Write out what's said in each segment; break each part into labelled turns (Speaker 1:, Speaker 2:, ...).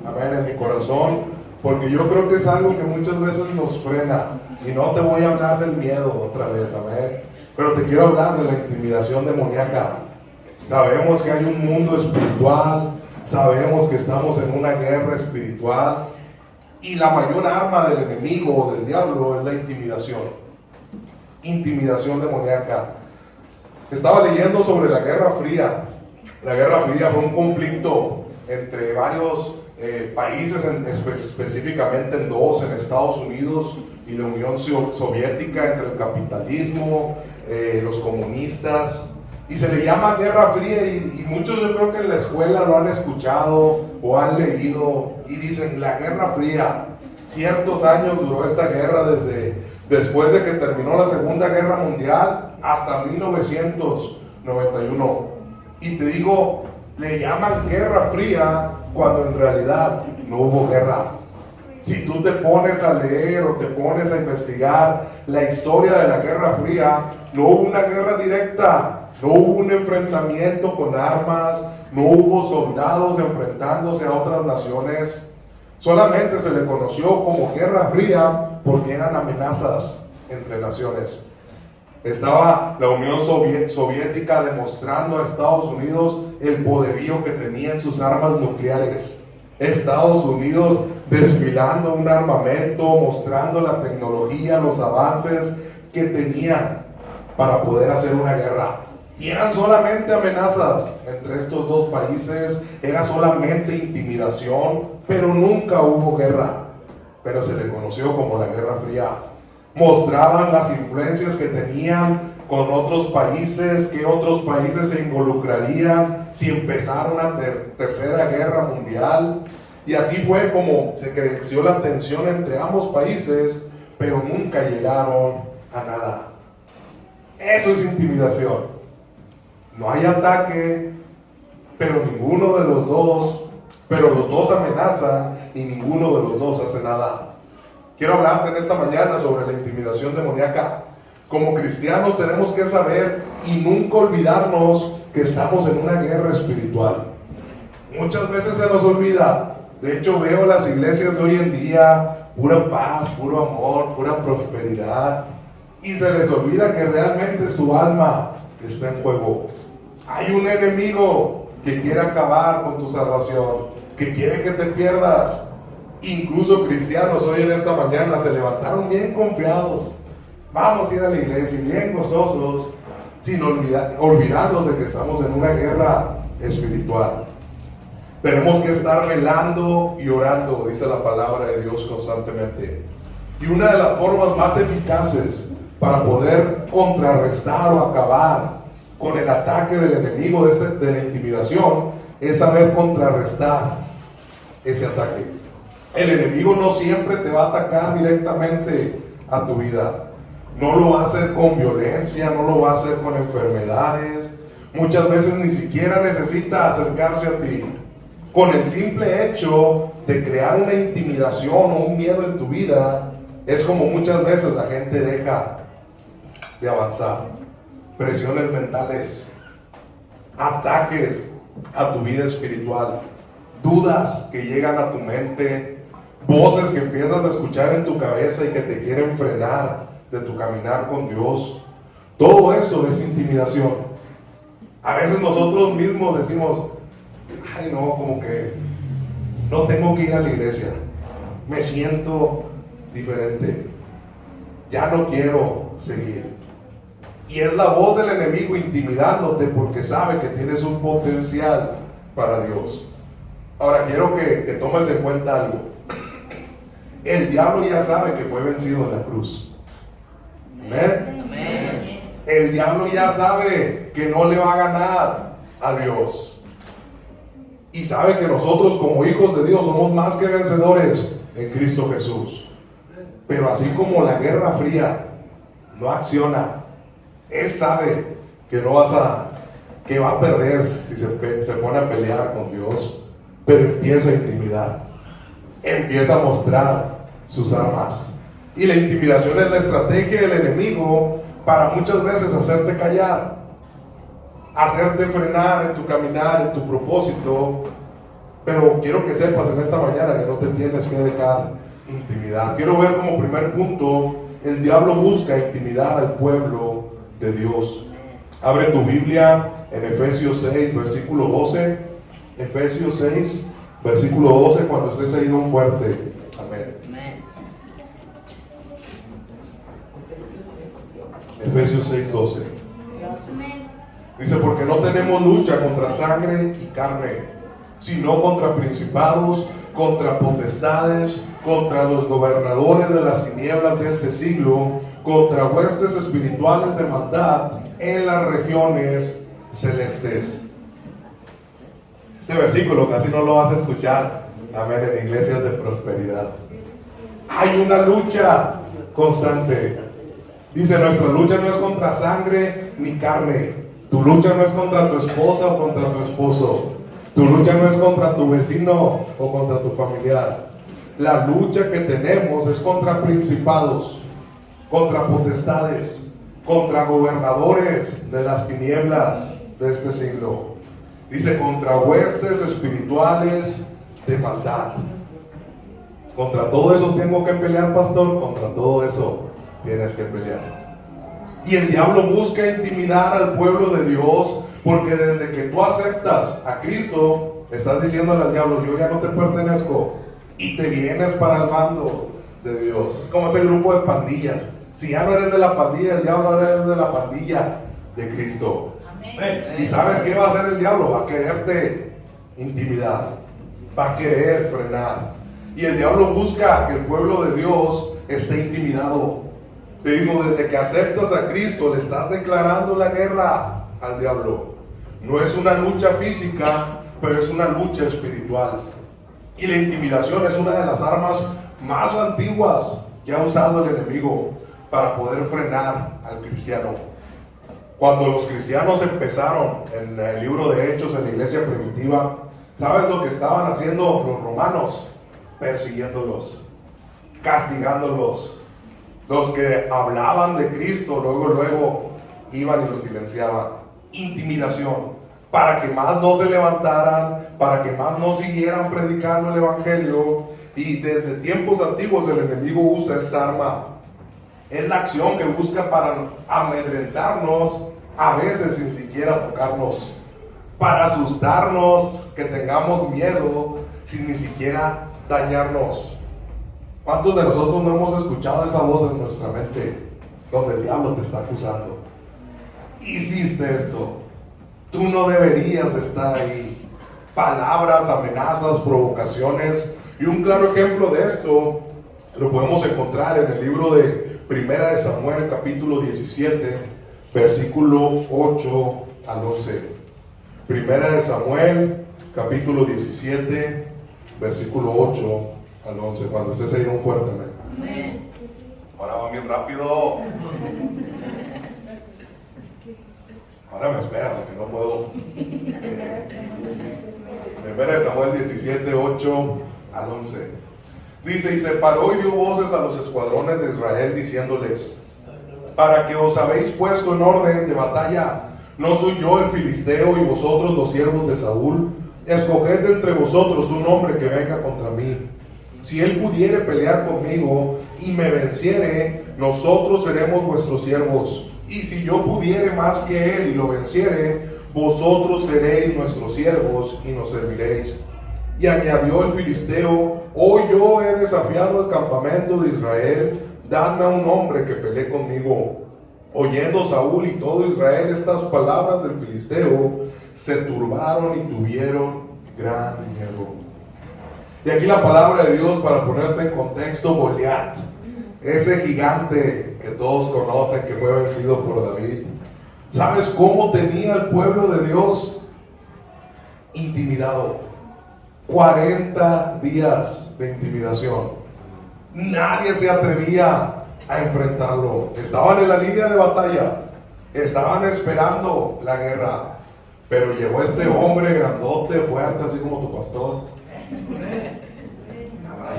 Speaker 1: Amén, en mi corazón, porque yo creo que es algo que muchas veces nos frena. Y no te voy a hablar del miedo otra vez, amén, pero te quiero hablar de la intimidación demoníaca. Sabemos que hay un mundo espiritual, sabemos que estamos en una guerra espiritual, y la mayor arma del enemigo o del diablo es la intimidación demoníaca. Estaba leyendo sobre la Guerra Fría. La Guerra Fría fue un conflicto entre varios países, específicamente en dos, en Estados Unidos y la Unión Soviética, entre el capitalismo, los comunistas, y se le llama Guerra Fría, y muchos yo creo que en la escuela lo han escuchado o han leído y dicen la Guerra Fría. Ciertos años duró esta guerra, desde después de que terminó la Segunda Guerra Mundial hasta 1991. Y te digo, le llaman Guerra Fría cuando en realidad no hubo guerra. Si tú te pones a leer o te pones a investigar la historia de la Guerra Fría, no hubo una guerra directa, no hubo un enfrentamiento con armas, no hubo soldados enfrentándose a otras naciones. Solamente se le conoció como Guerra Fría porque eran amenazas entre naciones. Estaba la Unión Soviética demostrando a Estados Unidos el poderío que tenía en sus armas nucleares. Estados Unidos desfilando un armamento, mostrando la tecnología, los avances que tenían para poder hacer una guerra. Y eran solamente amenazas entre estos dos países, era solamente intimidación, pero nunca hubo guerra. Pero se le conoció como la Guerra Fría. Mostraban las influencias que tenían con otros países, que otros países se involucrarían si empezara una tercera guerra mundial. Y así fue como se creció la tensión entre ambos países, pero nunca llegaron a nada. Eso es intimidación. No hay ataque, pero los dos amenazan y ninguno de los dos hace nada. Quiero hablarte en esta mañana sobre la intimidación demoníaca. Como cristianos tenemos que saber y nunca olvidarnos que estamos en una guerra espiritual. Muchas veces se nos olvida. De hecho, veo las iglesias de hoy en día, pura paz, puro amor, pura prosperidad, y se les olvida que realmente su alma está en juego. Hay un enemigo que quiere acabar con tu salvación, que quiere que te pierdas. Incluso cristianos hoy en esta mañana se levantaron bien confiados. Vamos a ir a la iglesia bien gozosos, sin olvidándose que estamos en una guerra espiritual. Tenemos que estar velando y orando, dice la palabra de Dios, constantemente. Y una de las formas más eficaces para poder contrarrestar o acabar con el ataque del enemigo de la intimidación es saber contrarrestar ese ataque. El enemigo no siempre te va a atacar directamente a tu vida. No lo va a hacer con violencia, no lo va a hacer con enfermedades. Muchas veces ni siquiera necesita acercarse a ti. Con el simple hecho de crear una intimidación o un miedo en tu vida, es como muchas veces la gente deja de avanzar. Presiones mentales, ataques a tu vida espiritual, dudas que llegan a tu mente, voces que empiezas a escuchar en tu cabeza y que te quieren frenar de tu caminar con Dios. Todo eso es intimidación. A veces nosotros mismos decimos, ay no, como que no tengo que ir a la iglesia, me siento diferente, ya no quiero seguir. Y es la voz del enemigo intimidándote porque sabe que tienes un potencial para Dios. Ahora quiero que tomes en cuenta algo. El diablo ya sabe que fue vencido en la cruz. ¿Amén? El diablo ya sabe que no le va a ganar a Dios. Y sabe que nosotros como hijos de Dios somos más que vencedores en Cristo Jesús. Pero así como la Guerra Fría no acciona, él sabe que que va a perder si se pone a pelear con Dios, pero empieza a intimidar, empieza a mostrar sus armas. Y la intimidación es la estrategia del enemigo para muchas veces hacerte callar, hacerte frenar en tu caminar, en tu propósito, Pero quiero que sepas en esta mañana que no te tienes que dejar intimidar. Quiero ver como primer punto, el diablo busca intimidar al pueblo de Dios. Abre tu Biblia en Efesios 6, versículo 12. Efesios 6, versículo 12, cuando estés ahí, don fuerte. Amén. Efesios 6, 12. Dice, porque no tenemos lucha contra sangre y carne, sino contra principados, contra potestades, contra los gobernadores de las tinieblas de este siglo, contra huestes espirituales de maldad en las regiones celestes. Este versículo casi no lo vas a escuchar, amén, en iglesias de prosperidad. Hay una lucha constante. Dice, nuestra lucha no es contra sangre ni carne. Tu lucha no es contra tu esposa o contra tu esposo. Tu lucha no es contra tu vecino o contra tu familiar. La lucha que tenemos es contra principados, contra potestades, contra gobernadores de las tinieblas de este siglo. Dice, contra huestes espirituales de maldad. Contra todo eso tengo que pelear, pastor. Contra todo eso tienes que pelear. Y el diablo busca intimidar al pueblo de Dios, porque desde que tú aceptas a Cristo, estás diciéndole al diablo, yo ya no te pertenezco, y te vienes para el bando de Dios. Como ese grupo de pandillas. Si ya no eres de la pandilla del diablo, ahora eres de la pandilla de Cristo. Amén. ¿Y sabes qué va a hacer el diablo? Va a quererte intimidar, va a querer frenar. Y el diablo busca que el pueblo de Dios esté intimidado. Te digo, desde que aceptas a Cristo, le estás declarando la guerra al diablo. No es una lucha física, pero es una lucha espiritual. Y la intimidación es una de las armas más antiguas que ha usado el enemigo para poder frenar al cristiano. Cuando los cristianos empezaron en el libro de Hechos, en la iglesia primitiva, ¿sabes lo que estaban haciendo los romanos? Persiguiéndolos, castigándolos. Los que hablaban de Cristo, luego iban y los silenciaban. Intimidación, para que más no se levantaran, para que más no siguieran predicando el evangelio. Y desde tiempos antiguos el enemigo usa esta arma. Es la acción que busca para amedrentarnos, a veces sin siquiera tocarnos, para asustarnos, que tengamos miedo, sin ni siquiera dañarnos. ¿Cuántos de nosotros no hemos escuchado esa voz en nuestra mente, donde el diablo te está acusando? Hiciste esto, tú no deberías estar ahí. Palabras, amenazas, provocaciones. Y un claro ejemplo de esto lo podemos encontrar en el libro de Primera de Samuel, capítulo 17, versículo 8 al 11. Primera de Samuel, capítulo 17, versículo 8 al 11. Cuando estés ahí, un fuerte amén. Ahora va bien rápido. Ahora me espera porque no puedo. Primera de Samuel 17, 8 al 11. Dice, y se paró y dio voces a los escuadrones de Israel diciéndoles, para que os habéis puesto en orden de batalla, no soy yo el filisteo y vosotros los siervos de Saúl. Escoged de entre vosotros un hombre que venga contra mí. Si él pudiere pelear conmigo y me venciere, nosotros seremos vuestros siervos. Y si yo pudiere más que él y lo venciere, vosotros seréis nuestros siervos y nos serviréis. Y añadió el filisteo, hoy yo he desafiado el campamento de Israel, dadme a un hombre que pelee conmigo. Oyendo Saúl y todo Israel estas palabras del filisteo, se turbaron y tuvieron gran miedo. Y aquí la palabra de Dios, para ponerte en contexto, Goliat, ese gigante que todos conocen, que fue vencido por David. ¿Sabes cómo tenía el pueblo de Dios intimidado? 40 días de intimidación. Nadie se atrevía a enfrentarlo. Estaban en la línea de batalla, estaban esperando la guerra, pero llegó este hombre grandote, fuerte, así como tu pastor. Nada más.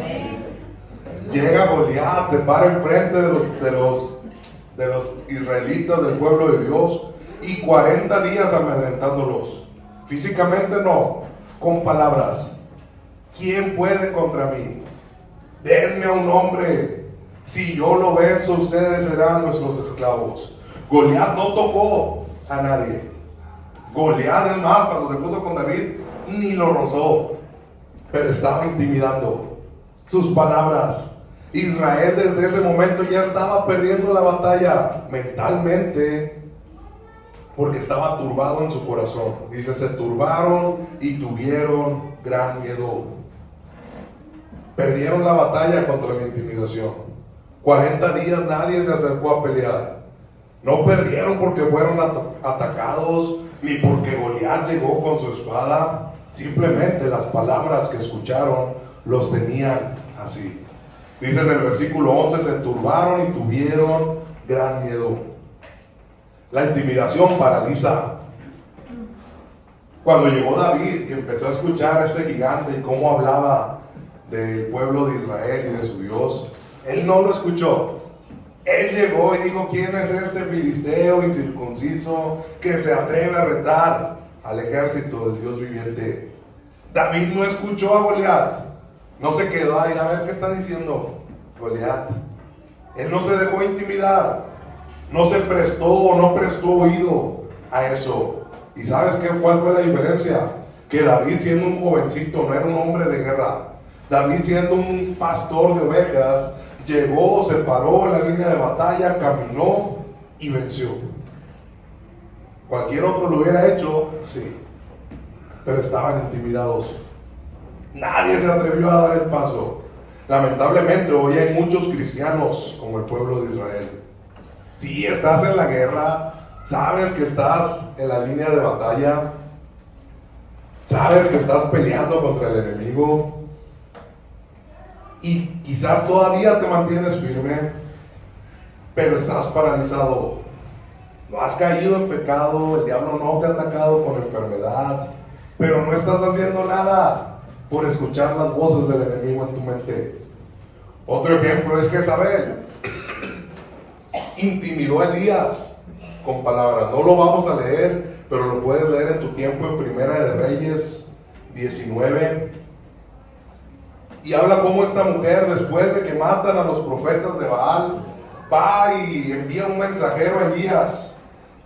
Speaker 1: Llega Goliat, se para enfrente de los israelitas, del pueblo de Dios, y 40 días amedrentándolos. Físicamente no, con palabras. ¿quién puede contra mí? Denme a un hombre. Si yo lo venzo, ustedes serán nuestros esclavos. Goliat no tocó a nadie. Goliat, es más, cuando se puso con David, ni lo rozó, pero estaba intimidando. Sus palabras. Israel desde ese momento ya estaba perdiendo la batalla mentalmente, porque estaba turbado en su corazón. Dice, se turbaron y tuvieron gran miedo. Perdieron la batalla contra la intimidación. 40 días nadie se acercó a pelear. No perdieron porque fueron atacados, ni porque Goliat llegó con su espada. Simplemente las palabras que escucharon los tenían así. Dice en el versículo 11, se turbaron y tuvieron gran miedo. La intimidación paraliza. Cuando llegó David y empezó a escuchar a este gigante y cómo hablaba del pueblo de Israel y de su Dios, él no lo escuchó. Él llegó y dijo, ¿quién es este filisteo incircunciso que se atreve a retar al ejército del Dios viviente? David no escuchó a Goliat. No se quedó ahí a ver qué está diciendo Goliat. Él no se dejó intimidar. No se prestó o no prestó oído a eso. ¿Y sabes cuál fue la diferencia? Que David, siendo un jovencito, no era un hombre de guerra. David, siendo un pastor de ovejas, llegó, se paró en la línea de batalla, caminó y venció. Cualquier otro lo hubiera hecho, sí, pero estaban intimidados. Nadie se atrevió a dar el paso. Lamentablemente hoy hay muchos cristianos como el pueblo de Israel. Si estás en la guerra, sabes que estás en la línea de batalla, sabes que estás peleando contra el enemigo, y quizás todavía te mantienes firme, pero estás paralizado. No has caído en pecado, el diablo no te ha atacado con enfermedad, pero no estás haciendo nada por escuchar las voces del enemigo en tu mente. Otro ejemplo es Jezabel intimidó a Elías con palabras. No lo vamos a leer, pero lo puedes leer en tu tiempo en Primera de Reyes 19. Y habla cómo esta mujer, después de que matan a los profetas de Baal, va y envía un mensajero a Elías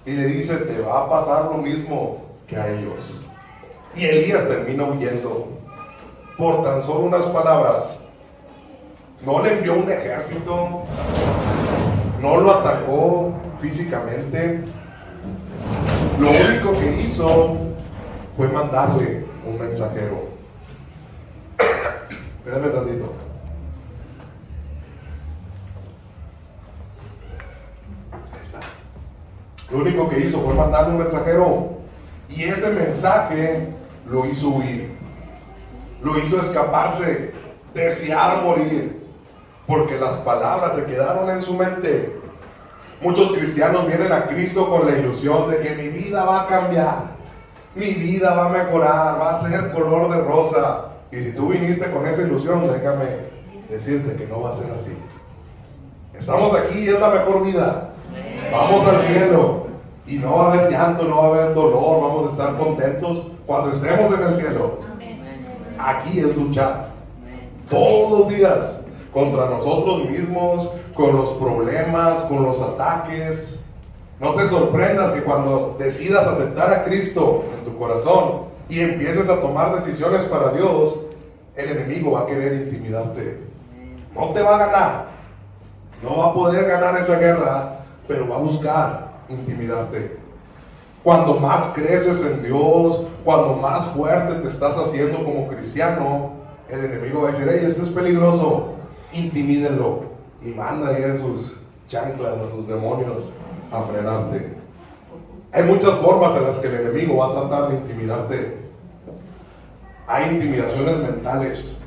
Speaker 1: y le dice, te va a pasar lo mismo que a ellos. Y Elías termina huyendo por tan solo unas palabras. No le envió un ejército, no lo atacó físicamente. Lo único que hizo fue mandarle un mensajero. Espérame tantito. Ahí está. Lo único que hizo fue mandarle un mensajero. Y ese mensaje lo hizo huir. Lo hizo escaparse, desear morir, porque las palabras se quedaron en su mente. Muchos cristianos vienen a Cristo con la ilusión de que mi vida va a cambiar, mi vida va a mejorar, va a ser color de rosa. Y si tú viniste con esa ilusión, déjame decirte que no va a ser así. Estamos aquí y es la mejor vida. Vamos al cielo y no va a haber llanto, no va a haber dolor, vamos a estar contentos cuando estemos en el cielo. Aquí es luchar todos los días contra nosotros mismos, con los problemas, con los ataques. No te sorprendas que cuando decidas aceptar a Cristo en tu corazón y empieces a tomar decisiones para Dios, el enemigo va a querer intimidarte. No te va a ganar, no va a poder ganar esa guerra, pero va a buscar intimidarte. Cuando más creces en Dios, cuando más fuerte te estás haciendo como cristiano, el enemigo va a decir, hey, esto es peligroso, intimídenlo, y manda ahí a sus chanclas, a sus demonios a frenarte. Hay muchas formas en las que el enemigo va a tratar de intimidarte. Hay intimidaciones mentales.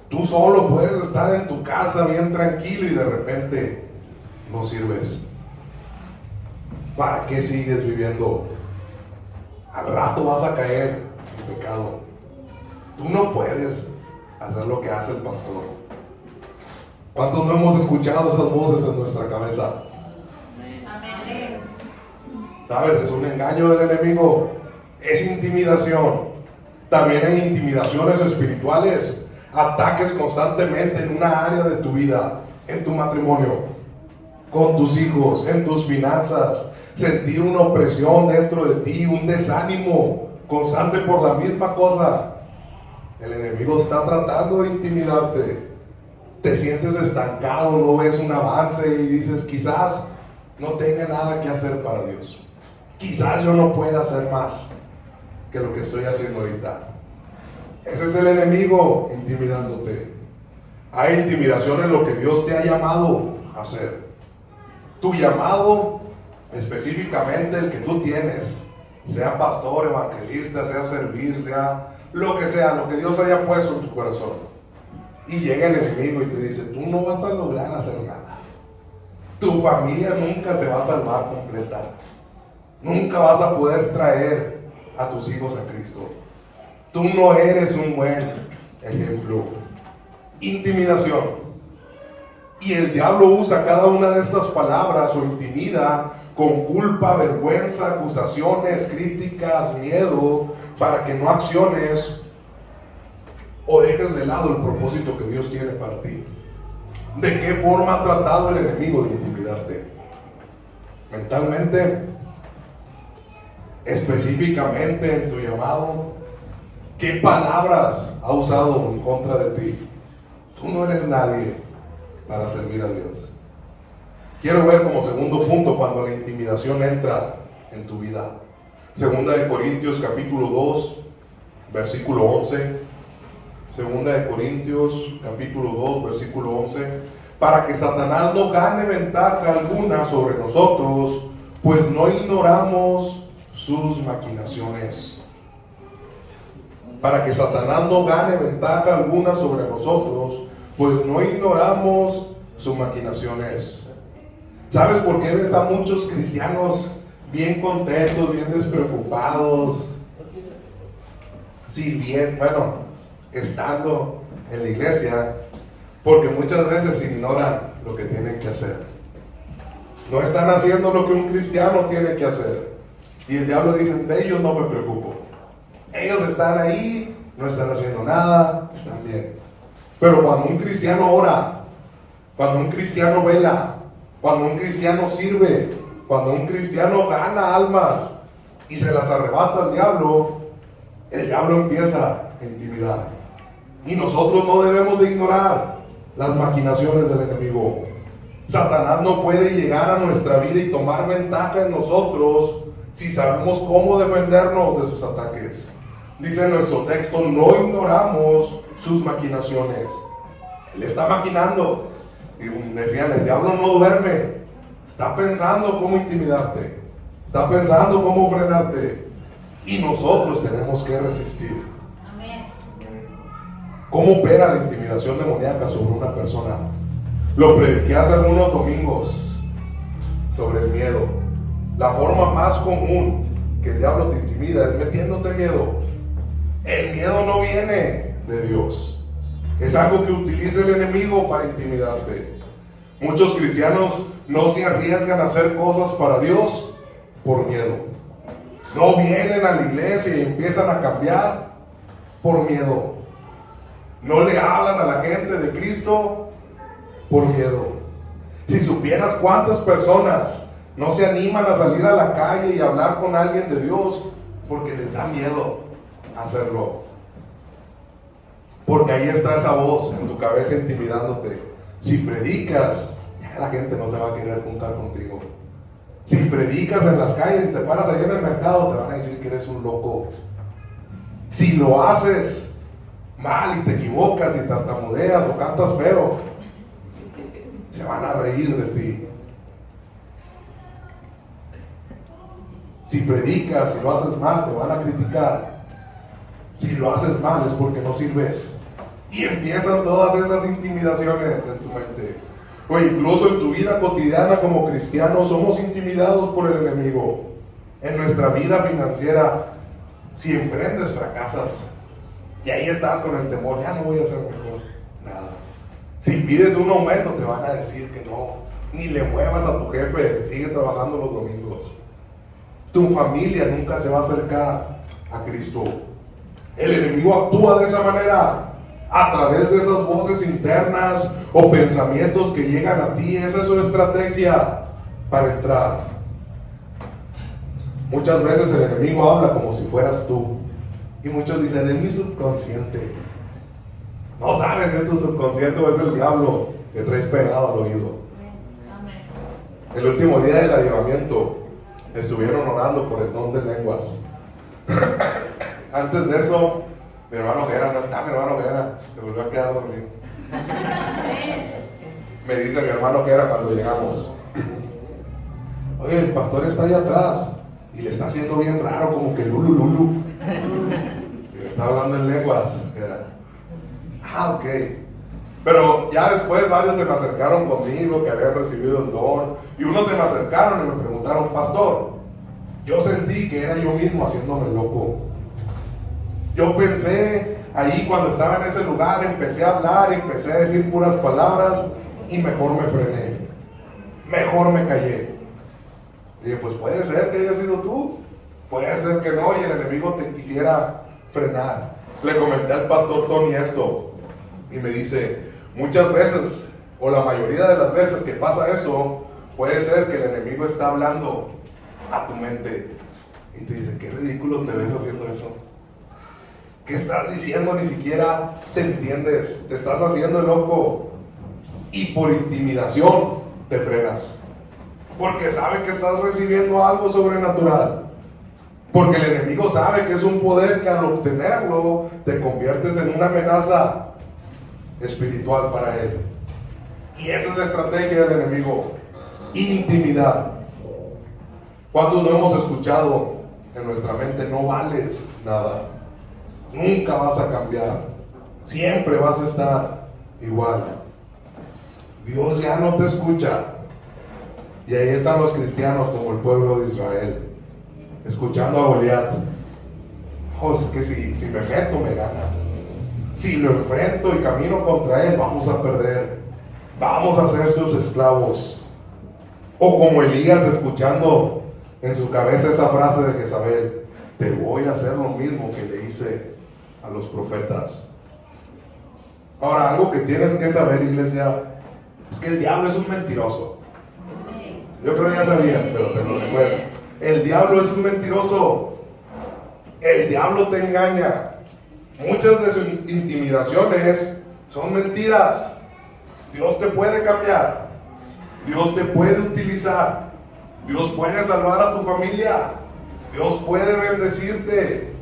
Speaker 1: Tú solo puedes estar en tu casa bien tranquilo y de repente no sirves. ¿Para qué sigues viviendo? Al rato vas a caer en pecado. Tú no puedes hacer lo que hace el pastor. ¿Cuántos no hemos escuchado esas voces en nuestra cabeza? ¿Sabes? Es un engaño del enemigo. Es intimidación. También hay intimidaciones espirituales, ataques constantemente en una área de tu vida, en tu matrimonio, con tus hijos, en tus finanzas, sentir una opresión dentro de ti, un desánimo constante por la misma cosa. El enemigo está tratando de intimidarte. Te sientes estancado, no ves un avance y dices, quizás no tenga nada que hacer para Dios. Quizás yo no pueda hacer más que lo que estoy haciendo ahorita. Ese es el enemigo intimidándote. Hay intimidación en lo que Dios te ha llamado a hacer. Tu llamado, específicamente el que tú tienes, sea pastor, evangelista, sea servir, sea lo que Dios haya puesto en tu corazón. Y llega el enemigo y te dice, tú no vas a lograr hacer nada. Tu familia nunca se va a salvar completa. Nunca vas a poder traer a tus hijos a Cristo. Tú no eres un buen ejemplo. Intimidación. Y el diablo usa cada una de estas palabras o intimida con culpa, vergüenza, acusaciones, críticas, miedo, para que no acciones o dejes de lado el propósito que Dios tiene para ti. ¿De qué forma ha tratado el enemigo de intimidarte? Mentalmente, específicamente en tu llamado. ¿Qué palabras ha usado en contra de ti? Tú no eres nadie para servir a Dios. Quiero ver como segundo punto cuando la intimidación entra en tu vida. Segunda de Corintios capítulo 2, versículo 11. Segunda de Corintios capítulo 2, versículo 11. Para que Satanás no gane ventaja alguna sobre nosotros, pues no ignoramos sus maquinaciones. Para que Satanás no gane ventaja alguna sobre nosotros, pues no ignoramos sus maquinaciones. ¿Sabes por qué ves a muchos cristianos bien contentos, bien despreocupados, estando en la iglesia? Porque muchas veces ignoran lo que tienen que hacer. No están haciendo lo que un cristiano tiene que hacer. Y el diablo dice, de ellos no me preocupo. Ellos están ahí, no están haciendo nada, están bien. Pero cuando un cristiano ora, cuando un cristiano vela, cuando un cristiano sirve, cuando un cristiano gana almas y se las arrebata al diablo, el diablo empieza a intimidar. Y nosotros no debemos de ignorar las maquinaciones del enemigo. Satanás no puede llegar a nuestra vida y tomar ventaja en nosotros si sabemos cómo defendernos de sus ataques. Dice nuestro texto, no ignoramos sus maquinaciones. Él está maquinando. Y decían, el diablo no duerme. Está pensando cómo intimidarte. Está pensando cómo frenarte. Y nosotros tenemos que resistir. Amén. ¿Cómo opera la intimidación demoníaca sobre una persona? Lo prediqué hace algunos domingos sobre el miedo. La forma más común que el diablo te intimida es metiéndote miedo. El miedo no viene de Dios. Es algo que utiliza el enemigo para intimidarte. Muchos cristianos no se arriesgan a hacer cosas para Dios por miedo. No vienen a la iglesia y empiezan a cambiar por miedo. No le hablan a la gente de Cristo por miedo. Si supieras cuántas personas no se animan a salir a la calle y hablar con alguien de Dios porque les da miedo hacerlo. Porque ahí está esa voz en tu cabeza intimidándote. Si predicas, la gente no se va a querer juntar contigo. Si predicas en las calles y te paras allá en el mercado, te van a decir que eres un loco. Si lo haces mal y te equivocas y tartamudeas o cantas feo, se van a reír de ti. Si predicas y lo haces mal, te van a criticar. Si lo haces mal es porque no sirves. Y empiezan todas esas intimidaciones en tu mente. O incluso en tu vida cotidiana como cristianos somos intimidados por el enemigo. En nuestra vida financiera, si emprendes, fracasas. Y ahí estás con el temor, ya no voy a hacer mejor nada. Si pides un aumento, te van a decir que no. Ni le muevas a tu jefe, sigue trabajando los domingos. Tu familia nunca se va a acercar a Cristo. El enemigo actúa de esa manera, a través de esas voces internas o pensamientos que llegan a ti. Esa es su estrategia para entrar. Muchas veces el enemigo habla como si fueras tú, y muchos dicen: es mi subconsciente. No sabes si es tu subconsciente o es el diablo que traes pegado al oído. El último día del avivamiento estuvieron orando por el don de lenguas. Antes de eso, mi hermano Gera, no está mi hermano Gera, se volvió a quedar dormido. Me dice mi hermano Gera cuando llegamos: oye, el pastor está ahí atrás y le está haciendo bien raro, como que lulu lulu. Y me está hablando en lenguas. Gera: ah, ok. Pero ya después varios se me acercaron conmigo, que habían recibido el don, y unos se me acercaron y me preguntaron: pastor, yo sentí que era yo mismo haciéndome loco. Yo pensé ahí cuando estaba en ese lugar, empecé a hablar, empecé a decir puras palabras, y mejor me frené, mejor me callé. Dije: pues puede ser que haya sido tú, puede ser que no, y el enemigo te quisiera frenar. Le comenté al pastor Tony esto, y me dice: muchas veces, o la mayoría de las veces que pasa eso, puede ser que el enemigo está hablando a tu mente y te dice: qué ridículo te ves haciendo eso. ¿Qué estás diciendo? Ni siquiera te entiendes, te estás haciendo loco. Y por intimidación te frenas, porque sabe que estás recibiendo algo sobrenatural, porque el enemigo sabe que es un poder que al obtenerlo te conviertes en una amenaza espiritual para él. Y esa es la estrategia del enemigo: intimidad. ¿Cuántos no hemos escuchado en nuestra mente: no vales nada, nunca vas a cambiar, siempre vas a estar igual, Dios ya no te escucha? Y ahí están los cristianos como el pueblo de Israel, escuchando a Goliat: oh, es que si me meto me gana, si lo enfrento y camino contra él, vamos a perder, vamos a ser sus esclavos. O como Elías, escuchando en su cabeza esa frase de Jezabel: te voy a hacer lo mismo que le hice a los profetas. Ahora, algo que tienes que saber, iglesia, es que el diablo es un mentiroso. Yo creo que ya sabías, pero te lo recuerdo. El diablo es un mentiroso. El diablo te engaña. Muchas de sus intimidaciones son mentiras. Dios te puede cambiar, Dios te puede utilizar, Dios puede salvar a tu familia, Dios puede bendecirte.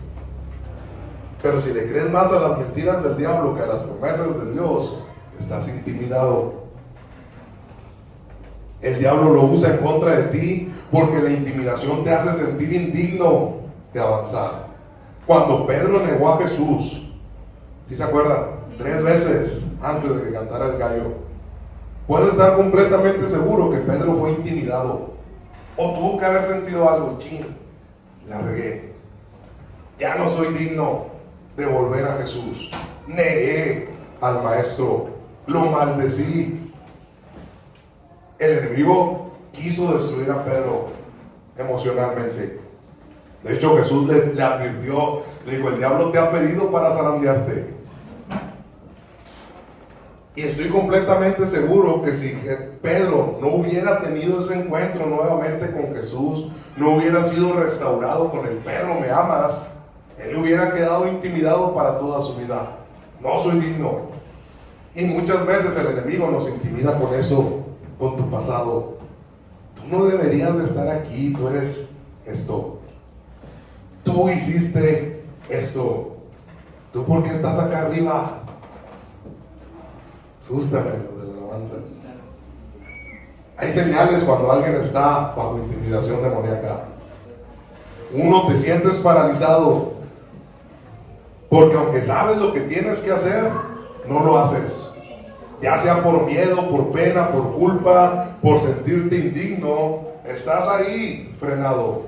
Speaker 1: Pero si le crees más a las mentiras del diablo que a las promesas de Dios, estás intimidado. El diablo lo usa en contra de ti porque la intimidación te hace sentir indigno de avanzar. Cuando Pedro negó a Jesús, ¿sí se acuerdan? 3 veces antes de que cantara el gallo. Puedo estar completamente seguro que Pedro fue intimidado, o tuvo que haber sentido algo: chin, la regué, ya no soy digno de volver a Jesús, negué al maestro, lo maldecí. El enemigo quiso destruir a Pedro emocionalmente. De hecho, Jesús le advirtió, le dijo: el diablo te ha pedido para zarandearte. Y estoy completamente seguro que si Pedro no hubiera tenido ese encuentro nuevamente con Jesús, no hubiera sido restaurado con el Pedro, ¿me amas?, él hubiera quedado intimidado para toda su vida. No soy digno. Y muchas veces el enemigo nos intimida con eso, con tu pasado. Tú no deberías de estar aquí, tú eres esto, tú hiciste esto, tú por qué estás acá arriba. Sústame lo de la alabanza. Hay señales cuando alguien está bajo intimidación demoníaca. Uno, te sientes paralizado, porque aunque sabes lo que tienes que hacer, no lo haces. Ya sea por miedo, por pena, por culpa, por sentirte indigno, estás ahí frenado.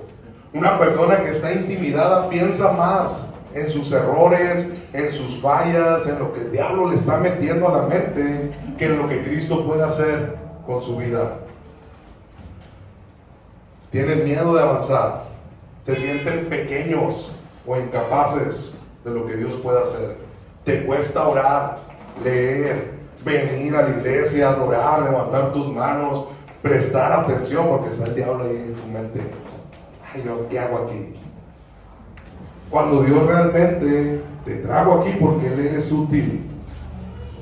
Speaker 1: Una persona que está intimidada piensa más en sus errores, en sus fallas, en lo que el diablo le está metiendo a la mente, que en lo que Cristo puede hacer con su vida. Tienes miedo de avanzar, se sienten pequeños o incapaces. de lo que Dios puede hacer. Te cuesta orar, leer, venir a la iglesia, adorar, levantar tus manos, prestar atención, porque está el diablo ahí en tu mente. Ay, ¿yo qué hago aquí? Cuando Dios realmente te trajo aquí porque Él es útil,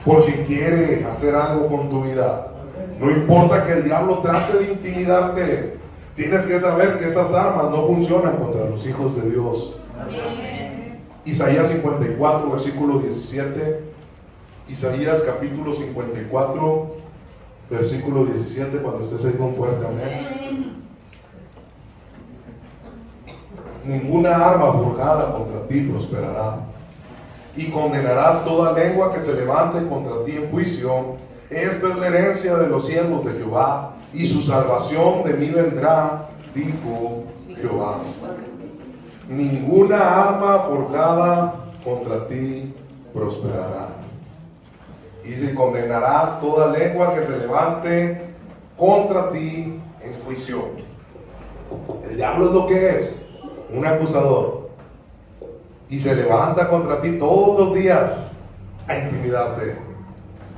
Speaker 1: porque quiere hacer algo con tu vida. No importa que el diablo trate de intimidarte, tienes que saber que esas armas no funcionan contra los hijos de Dios. Amén. Isaías 54, versículo 17. Isaías capítulo 54, versículo 17, cuando estés ahí con fuerte, amén. Ninguna arma forjada contra ti prosperará, y condenarás toda lengua que se levante contra ti en juicio. Esta es la herencia de los siervos de Jehová, y su salvación de mí vendrá, dijo Jehová. Ninguna arma forjada contra ti prosperará. Y si condenarás toda lengua que se levante contra ti en juicio. El diablo es lo que es, un acusador. Y se levanta contra ti todos los días a intimidarte.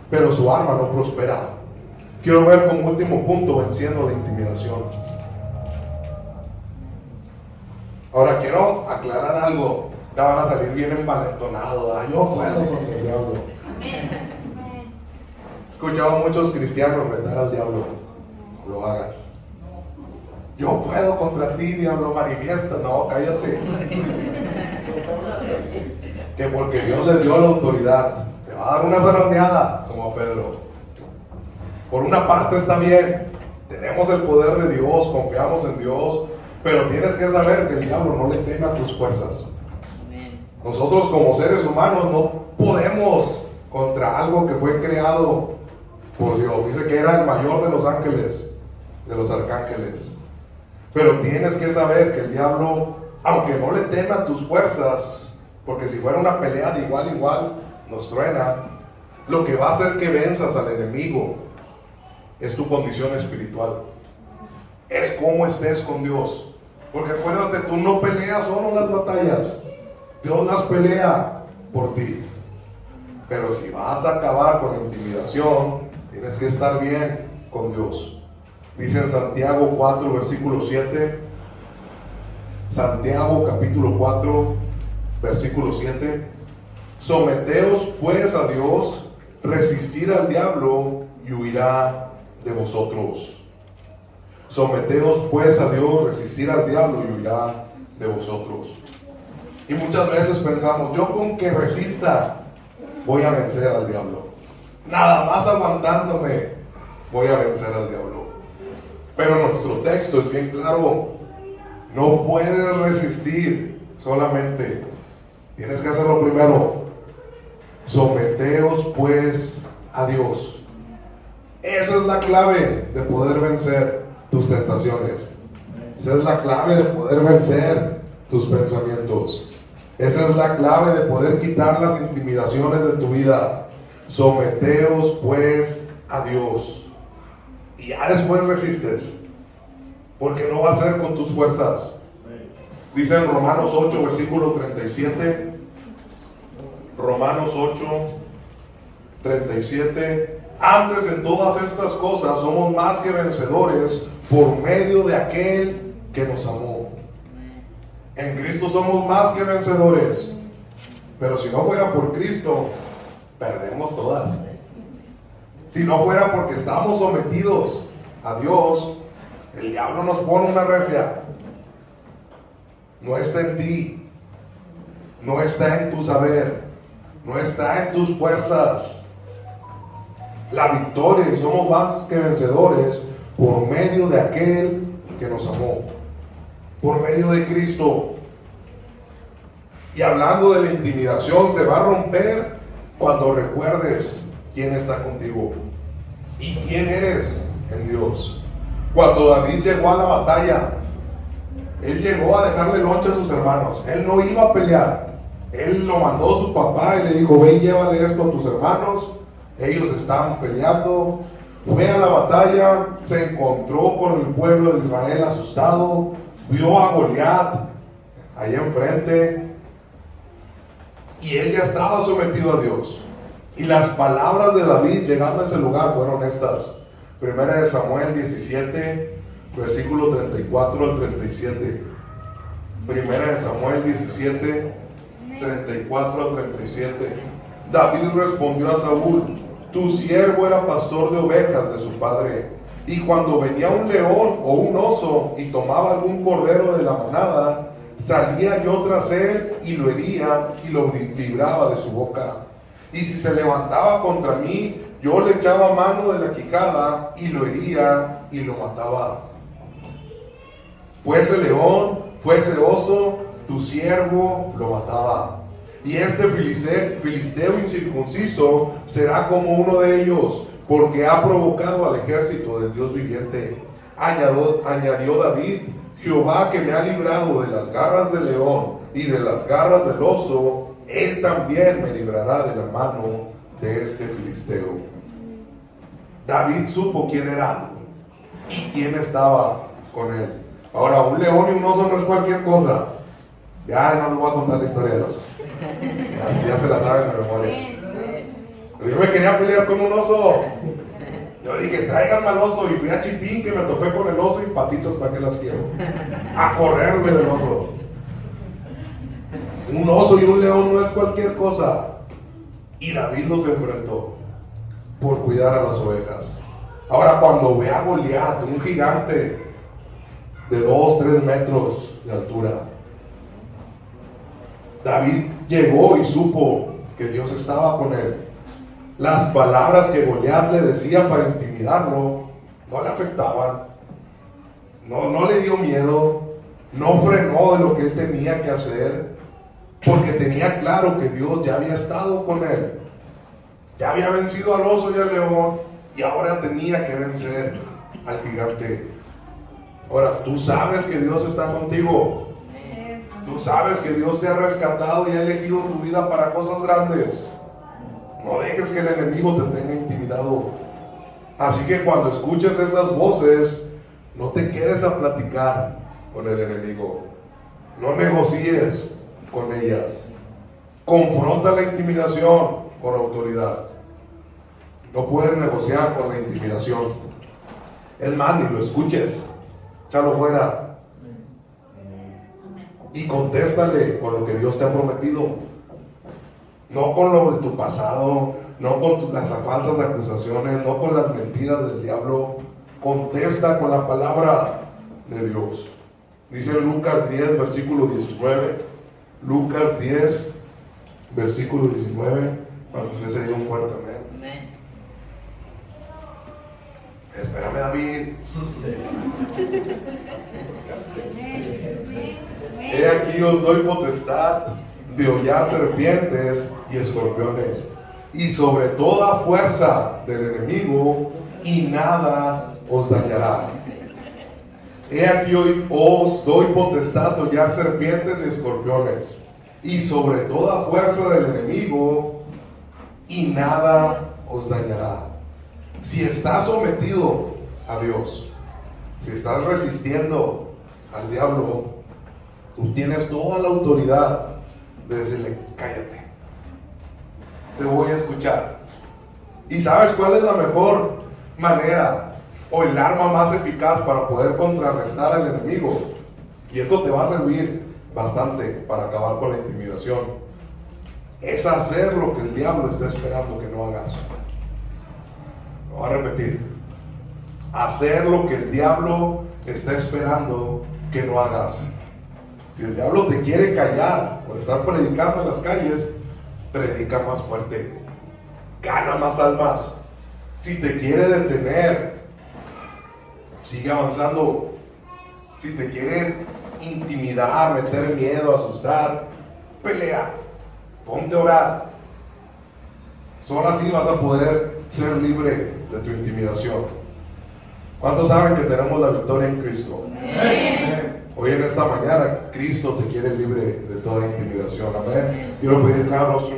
Speaker 1: Pero su arma no prospera. Quiero ver como último punto, venciendo la intimidación. Ahora quiero aclarar algo. Ya van a salir bien envalentonados. Yo puedo contra el diablo. He escuchado a muchos cristianos retar al diablo. No lo hagas. Yo puedo contra ti, diablo, manifiesta. No, cállate. Que porque Dios les dio la autoridad, te va a dar una zarandeada, como a Pedro. Por una parte está bien, tenemos el poder de Dios, confiamos en Dios, pero tienes que saber que el diablo no le teme a tus fuerzas. Nosotros como seres humanos no podemos contra algo que fue creado por Dios. Dice que era el mayor de los ángeles, de los arcángeles. Pero tienes que saber que el diablo, aunque no le teme a tus fuerzas, porque si fuera una pelea de igual a igual, nos truena, lo que va a hacer que venzas al enemigo es tu condición espiritual. Es cómo estés con Dios. Porque acuérdate, tú no peleas solo las batallas. Dios las pelea por ti. Pero si vas a acabar con la intimidación, tienes que estar bien con Dios. Dice en Santiago 4, versículo 7. Santiago capítulo 4, versículo 7. Someteos pues a Dios, resistir al diablo y huirá de vosotros. Someteos pues a Dios, resistir al diablo y huirá de vosotros. Y muchas veces pensamos, yo con que resista voy a vencer al diablo. Nada más aguantándome voy a vencer al diablo. Pero nuestro texto es bien claro. No puedes resistir solamente. Tienes que hacerlo primero. Someteos pues a Dios. Esa es la clave de poder vencer tus tentaciones. Esa es la clave de poder vencer tus pensamientos. Esa es la clave de poder quitar las intimidaciones de tu vida. Someteos pues a Dios. Y ya después resistes. Porque no va a ser con tus fuerzas. Dice en Romanos 8, versículo 37. Romanos 8, 37. Antes en todas estas cosas somos más que vencedores por medio de aquel que nos amó. En Cristo somos más que vencedores. Pero si no fuera por Cristo, perdemos todas. Si no fuera porque estamos sometidos a Dios, el diablo nos pone una recia. No está en ti, no está en tu saber, no está en tus fuerzas. La victoria, y somos más que vencedores por medio de aquel que nos amó, por medio de Cristo. Y hablando de la intimidación, se va a romper cuando recuerdes quién está contigo y quién eres en Dios. Cuando David llegó a la batalla, él llegó a dejarle lonche a sus hermanos. Él no iba a pelear. Él lo mandó a su papá y le dijo: ve y llévale esto a tus hermanos. Ellos estaban peleando. Fue a la batalla, se encontró con el pueblo de Israel asustado, vio a Goliat allá enfrente. y él ya estaba sometido a Dios. Y las palabras de David llegando a ese lugar fueron estas. Primera de Samuel 17, versículo 34 al 37. Primera de Samuel 17, 34 al 37. David respondió a Saúl: tu siervo era pastor de ovejas de su padre, y cuando venía un león o un oso y tomaba algún cordero de la manada, salía yo tras él y lo hería y lo libraba de su boca. Y si se levantaba contra mí, yo le echaba mano de la quijada y lo hería y lo mataba. Fuese león, fuese oso, tu siervo lo mataba. Y este filisteo incircunciso será como uno de ellos, porque ha provocado al ejército del Dios viviente. Añadió David: Jehová, que me ha librado de las garras del león y de las garras del oso, él también me librará de la mano de este filisteo. David supo quién era y quién estaba con él. Ahora, un león y un oso no es cualquier cosa. Ya no les voy a contar la historia del oso. Ya se la saben de memoria. Pero yo me quería pelear con un oso. Yo dije, tráiganme al oso. Y fui a Chipín, que me topé con el oso, y patitas, ¿para qué las quiero? A correrme del oso. Un oso y un león no es cualquier cosa. Y David los enfrentó por cuidar a las ovejas. Ahora, cuando ve a Goliat, un gigante de 2-3 metros de altura, David llegó y supo que Dios estaba con él. Las palabras que Goliat le decía para intimidarlo no le afectaban. No le dio miedo. No frenó de lo que él tenía que hacer, porque tenía claro que Dios ya había estado con él. Ya había vencido al oso y al león, y ahora tenía que vencer al gigante. Ahora, tú sabes que Dios está contigo. Tú sabes que Dios te ha rescatado y ha elegido tu vida para cosas grandes. No dejes que el enemigo te tenga intimidado. Así que cuando escuches esas voces, no te quedes a platicar con el enemigo. No negocies con ellas. Confronta la intimidación con autoridad. No puedes negociar con la intimidación. Es más, ni lo escuches. Échalo fuera. Y contéstale con lo que Dios te ha prometido. No con lo de tu pasado, no con las falsas acusaciones, no con las mentiras del diablo. Contesta con la palabra de Dios. Dice Lucas 10, versículo 19. Lucas 10, versículo 19. Cuando usted se dio un fuerte amén. Espérame, David. He aquí os doy potestad de hollar serpientes y escorpiones, y sobre toda fuerza del enemigo, y nada os dañará. He aquí hoy os doy potestad de hollar serpientes y escorpiones, y sobre toda fuerza del enemigo, y nada os dañará. Si estás sometido a Dios, si estás resistiendo al diablo, tú tienes toda la autoridad de decirle: cállate, te voy a escuchar. ¿Y sabes cuál es la mejor manera o el arma más eficaz para poder contrarrestar al enemigo? Y esto te va a servir bastante para acabar con la intimidación. Es hacer lo que el diablo está esperando que no hagas. Lo voy a repetir. Hacer lo que el diablo está esperando que no hagas. Si el diablo te quiere callar por estar predicando en las calles, predica más fuerte, gana más almas. Si te quiere detener, sigue avanzando. Si te quiere intimidar, meter miedo, asustar, pelea, ponte a orar. Solo así vas a poder ser libre de tu intimidación. ¿Cuántos saben que tenemos la victoria en Cristo? Amén. Hoy en esta mañana Cristo te quiere libre de toda intimidación. Amén. Quiero pedir cada rostro